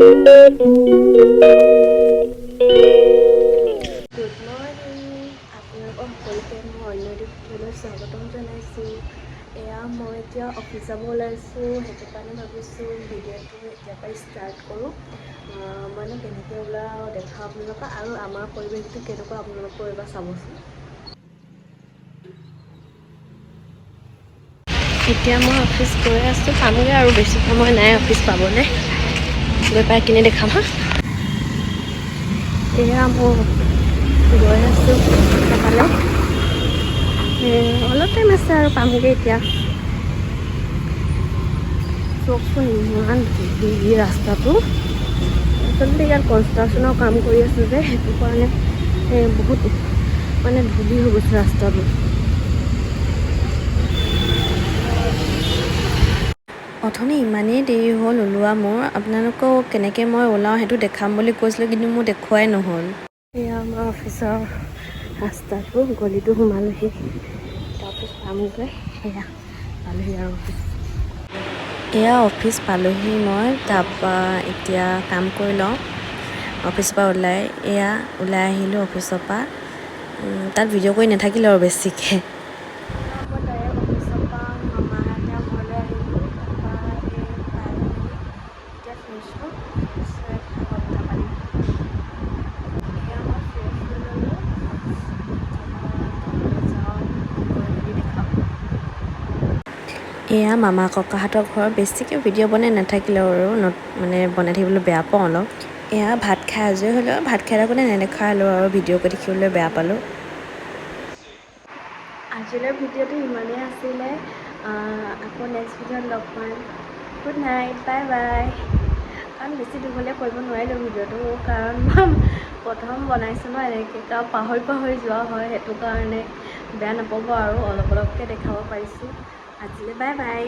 Morning আপোনালোকক সকলোকে মই অন্য এটি ভিডিঅ'লৈ স্বাগতম জনাইছোঁ। এয়া মই এতিয়া অফিচ যাব ওলাইছোঁ, সেইটো কাৰণে ভাবিছোঁ ভিডিঅ'টো এতিয়াৰ পৰাই ষ্টাৰ্ট কৰোঁ। মইনো কেনেকৈ ওলাওঁ দেখাওঁ আপোনালোকক, আৰু আমাৰ পৰিৱেশটো কেনেকুৱা আপোনালোকেও এবাৰ চাবচোন। এতিয়া মই অফিচ গৈ আছোঁ, পামগৈ আৰু বেছি সময় নাই অফিচ পাবলৈ। গৈ পাই কিনে দেখাম হা। এয়া মই গৈ আছোঁ সেইফালে, অলপ টাইম আছে আৰু পামগৈ এতিয়া। চকচোন ইমান ধূলি ৰাস্তাটো, আচলতে ইয়াত কনষ্ট্ৰাকশ্যনৰ কাম কৰি আছে যে, সেইটো কাৰণে বহুত মানে ধূলি হৈ গৈছে ৰাস্তাটো। অথনি ইমানেই দেৰি হ'ল ওলোৱা মোৰ, আপোনালোকক কেনেকৈ মই ওলাওঁ সেইটো দেখাম বুলি কৈছিলোঁ, কিন্তু মোৰ দেখুৱাই নহ'ল। এয়া আমাৰ অফিচৰ ৰাস্তাটো, গলিটো সোমালোহি, তাৰপিছত পামগৈ। এয়া পালোহি আৰু অফিচ। এয়া অফিচ পালোহি মই, তাৰপৰা এতিয়া কাম কৰি লওঁ অফিচৰ পৰা ওলাই। এয়া ওলাই আহিলোঁ অফিচৰ পৰা, তাত ভিডিঅ' কৰি নাথাকিলোঁ আৰু বেছিকৈ। মই ডাইৰেক্ট অফিচৰ পৰা মামাহঁতৰ ঘৰলৈ আহিলোঁ, তাৰপৰা পাই মেলি এতিয়া ফ্ৰেছ হ'ম, ফ্ৰেছ হৈ আকৌ বতাহ পানী এয়া মই ফ্ৰেছ হৈ ল'লোঁ, তললৈ যাওঁ, গৈ মেলি দেখাম। এয়া মামা ককাহঁতৰ ঘৰ, বেছিকৈ ভিডিঅ' বনাই নাথাকিলেও আৰু মানে বনাই থাকিবলৈ বেয়া পাওঁ অলপ। এয়া ভাত খাই আজৰি হ'লোঁ, ভাত খাই থাকোঁতে নেদেখা হ'লোঁ আৰু ভিডিঅ' কৰি দেখিবলৈ বেয়া পালোঁ। আজিলৈ ভিডিঅ'টো ইমানেই আছিলে, আকৌ নেক্সট ভিডিঅ'ত লগ পাম। Good night, bye bye. কাৰণ বেছি দীঘলীয়া কৰিব নোৱাৰিলোঁ ভিডিঅ'টো, কাৰণ মই প্ৰথম বনাইছোঁ ন এনেকৈ, কাৰণ পাহৰি যোৱা হয়, সেইটো কাৰণে বেয়া নাপাব আৰু অলপ অলপকৈ দেখাব পাৰিছোঁ। আজিলৈ বাই বাই।